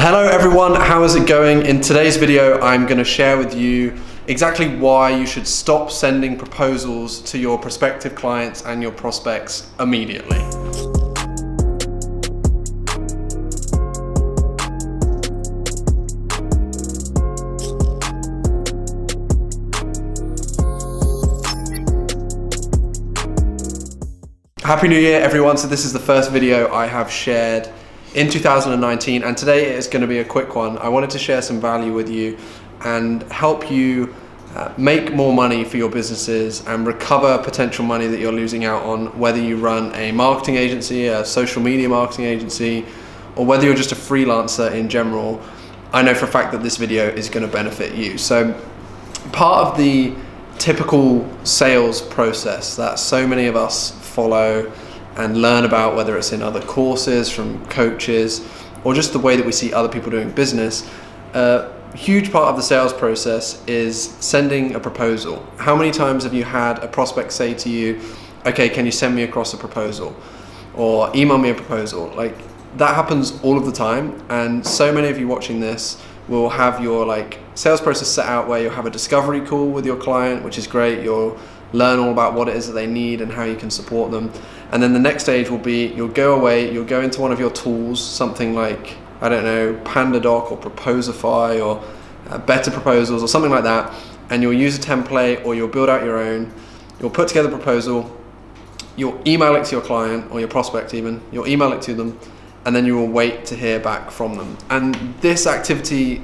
Hello everyone, how is it going? In today's video, I'm going to share with you exactly why you should stop sending proposals to your prospective clients and your prospects immediately. Happy New Year everyone. So this is the first video I have shared in 2019, and today it is going to be a quick one. I wanted to share some value with you and help you make more money for your businesses and recover potential money that you're losing out on, whether you run a marketing agency, a social media marketing agency, or whether you're just a freelancer in general. I know for a fact that this video is going to benefit you. So part of the typical sales process that so many of us follow and learn about, whether it's in other courses from coaches or just the way that we see other people doing business, a huge part of the sales process is sending a proposal. How many times have you had a prospect say to you, okay, can you send me across a proposal, or email me a proposal? Like, that happens all of the time, and so many of you watching this will have your sales process set out where you'll have a discovery call with your client, which is great. You'll learn all about what it is that they need and how you can support them. And then the next stage will be, you'll go away, you'll go into one of your tools, something like, I don't know, PandaDoc or Proposify or Better Proposals or something like that, and you'll use a template or you'll build out your own. You'll put together a proposal, you'll email it to your client or your prospect even, you'll email it to them, and then you will wait to hear back from them. And this activity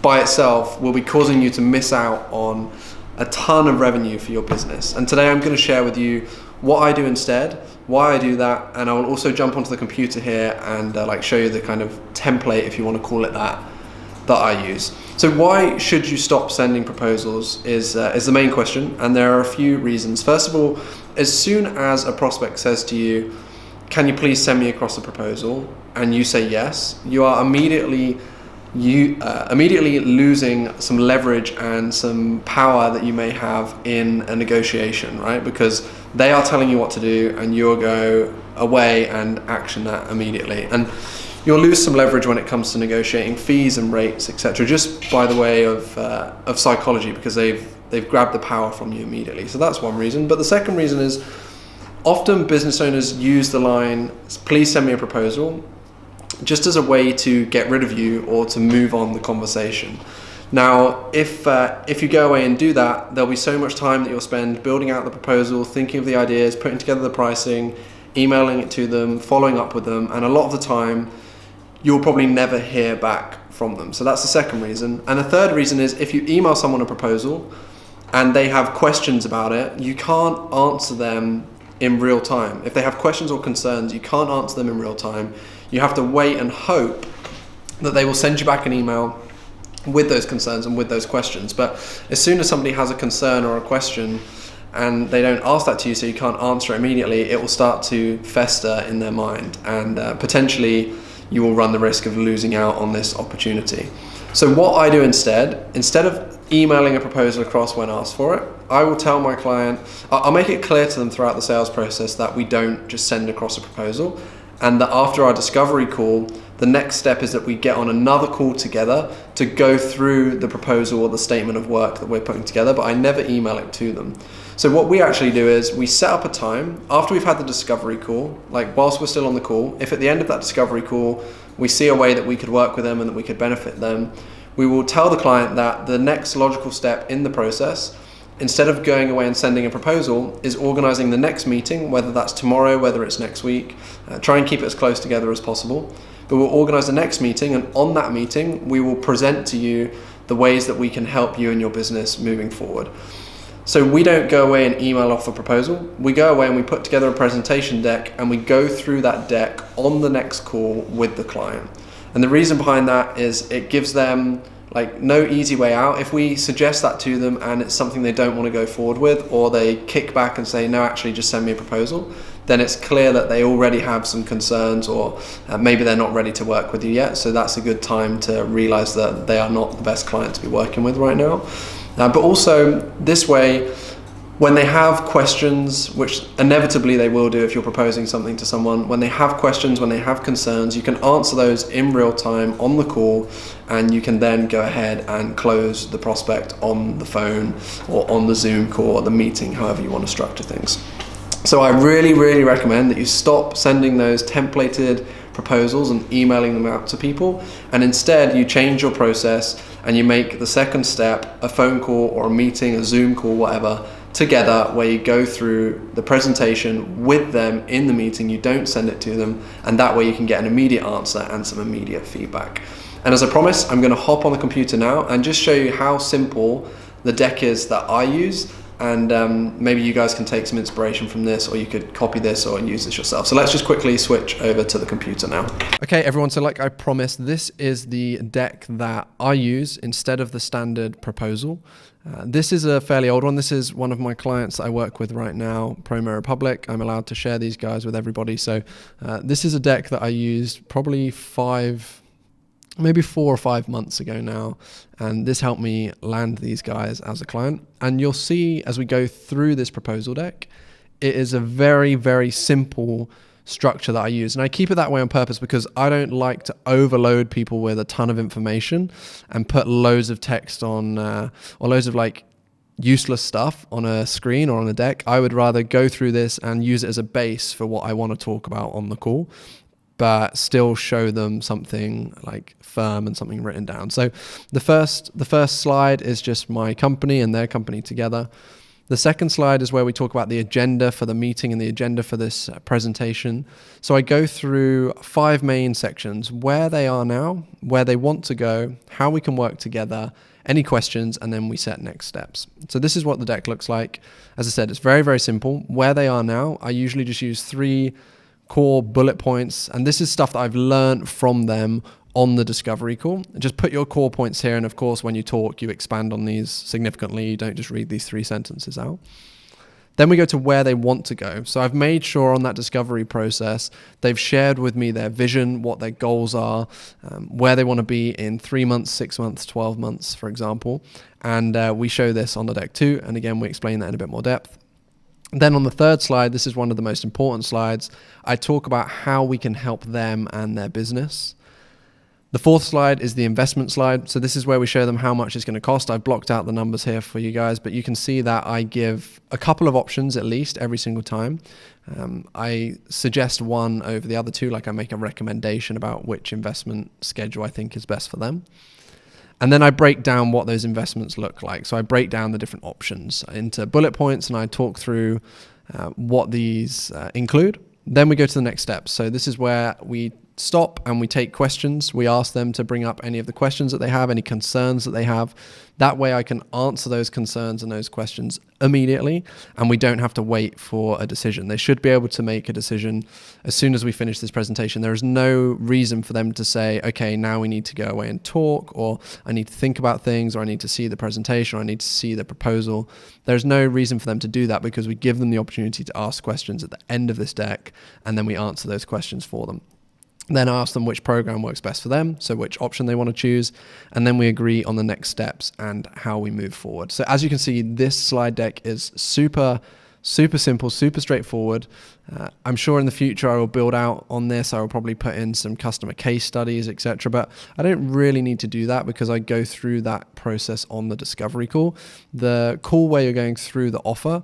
by itself will be causing you to miss out on a ton of revenue for your business. And today I'm going to share with you what I do instead, why I do that, and I will also jump onto the computer here and show you the kind of template, if you want to call it that I use. So why should you stop sending proposals is the main question, and there are a few reasons. First of all, as soon as a prospect says to you, can you please send me across a proposal, and you say yes, you are immediately losing some leverage and some power that you may have in a negotiation, right? Because they are telling you what to do and you'll go away and action that immediately. And you'll lose some leverage when it comes to negotiating fees and rates, etc., just by the way of psychology, because they've grabbed the power from you immediately. So that's one reason. But the second reason is often business owners use the line, please send me a proposal, just as a way to get rid of you or to move on the conversation. Now, if you go away and do that, there'll be so much time that you'll spend building out the proposal, thinking of the ideas, putting together the pricing, emailing it to them, following up with them, and a lot of the time, you'll probably never hear back from them. So that's the second reason. And the third reason is if you email someone a proposal and they have questions about it, you can't answer them in real time. If they have questions or concerns, you can't answer them in real time. You have to wait and hope that they will send you back an email with those concerns and with those questions. But as soon as somebody has a concern or a question and they don't ask that to you, so you can't answer it immediately, it will start to fester in their mind, and potentially you will run the risk of losing out on this opportunity. So what I do instead of emailing a proposal across when asked for it, I will tell my client, I'll make it clear to them throughout the sales process that we don't just send across a proposal, and that after our discovery call, the next step is that we get on another call together to go through the proposal or the statement of work that we're putting together, but I never email it to them. So what we actually do is we set up a time after we've had the discovery call, whilst we're still on the call. If at the end of that discovery call, we see a way that we could work with them and that we could benefit them, we will tell the client that the next logical step in the process, instead of going away and sending a proposal, is organizing the next meeting, whether that's tomorrow, whether it's next week. Try and keep it as close together as possible. But we'll organize the next meeting, and on that meeting, we will present to you the ways that we can help you in your business moving forward. So we don't go away and email off a proposal. We go away and we put together a presentation deck, and we go through that deck on the next call with the client. And the reason behind that is it gives them no easy way out. If we suggest that to them and it's something they don't want to go forward with, or they kick back and say, no, actually just send me a proposal, then it's clear that they already have some concerns, or maybe they're not ready to work with you yet. So that's a good time to realize that they are not the best client to be working with right now. But also this way, When they have questions, which inevitably they will do if you're proposing something to someone, when they have questions, when they have concerns, you can answer those in real time on the call, and you can then go ahead and close the prospect on the phone or on the Zoom call or the meeting, however you want to structure things. So I really, really recommend that you stop sending those templated proposals and emailing them out to people, and instead you change your process and you make the second step a phone call or a meeting, a Zoom call, whatever, together, where you go through the presentation with them in the meeting. You don't send it to them, and that way you can get an immediate answer and some immediate feedback. And as I promised, I'm going to hop on the computer now and just show you how simple the deck is that I use, and maybe you guys can take some inspiration from this, or you could copy this or use this yourself. So let's just quickly switch over to the computer now. Okay, everyone, so like I promised, this is the deck that I use instead of the standard proposal. This is a fairly old one. This is one of my clients that I work with right now, Promo Republic. I'm allowed to share these guys with everybody. So this is a deck that I used probably maybe 4 or 5 months ago now, and this helped me land these guys as a client. And you'll see as we go through this proposal deck, it is a very, very simple structure that I use, and I keep it that way on purpose because I don't like to overload people with a ton of information and put loads of text on or loads of like useless stuff on a screen or on a deck. I would rather go through this and use it as a base for what I want to talk about on the call, but still show them something like firm and something written down. So the first slide is just my company and their company together. The second slide is where we talk about the agenda for the meeting and the agenda for this presentation. So I go through 5 main sections: where they are now, where they want to go, how we can work together, any questions, and then we set next steps. So this is what the deck looks like. As I said, it's very, very simple. Where they are now, I usually just use 3 core bullet points, and this is stuff that I've learned from them on the discovery call. Just put your core points here, and of course when you talk you expand on these significantly. You don't just read these 3 sentences out. Then we go to where they want to go. So I've made sure on that discovery process they've shared with me their vision, what their goals are, where they want to be in 3 months, 6 months, 12 months, for example. And we show this on the deck too, and again we explain that in a bit more depth. Then on the third slide, this is one of the most important slides, I talk about how we can help them and their business. The fourth slide is the investment slide. So this is where we show them how much it's going to cost. I've blocked out the numbers here for you guys, but you can see that I give a couple of options at least every single time. I suggest one over the other 2, like I make a recommendation about which investment schedule I think is best for them. And then I break down what those investments look like. So I break down the different options into bullet points, and I talk through what these include. Then we go to the next steps. So this is where we stop and we take questions. We ask them to bring up any of the questions that they have, any concerns that they have. That way I can answer those concerns and those questions immediately, and we don't have to wait for a decision. They should be able to make a decision as soon as we finish this presentation. There is no reason for them to say, okay, now we need to go away and talk, or I need to think about things, or I need to see the presentation, or I need to see the proposal. There's no reason for them to do that because we give them the opportunity to ask questions at the end of this deck, and then we answer those questions for them. Then I ask them which program works best for them, so which option they want to choose, and then we agree on the next steps and how we move forward. So as you can see, this slide deck is super simple, super straightforward. I'm sure in the future I will build out on this. I will probably put in some customer case studies, etc. But I don't really need to do that because I go through that process on the discovery call. The call where you're going through the offer,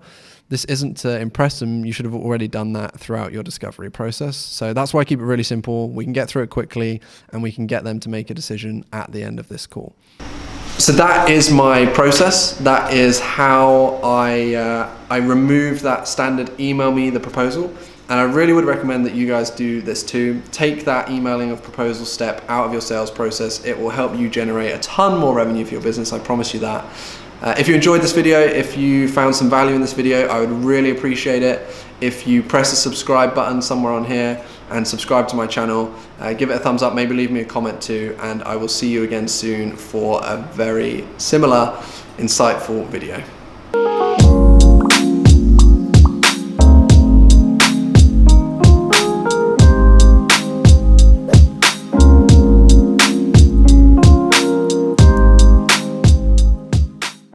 this isn't to impress them. You should have already done that throughout your discovery process. So that's why I keep it really simple. We can get through it quickly and we can get them to make a decision at the end of this call. So that is my process. That is how I remove that standard email me the proposal. And I really would recommend that you guys do this too. Take that emailing of proposal step out of your sales process. It will help you generate a ton more revenue for your business. I promise you that. If you enjoyed this video, if you found some value in this video, I would really appreciate it if you press the subscribe button somewhere on here and subscribe to my channel. Give it a thumbs up, maybe leave me a comment too, and I will see you again soon for a very similar, insightful video.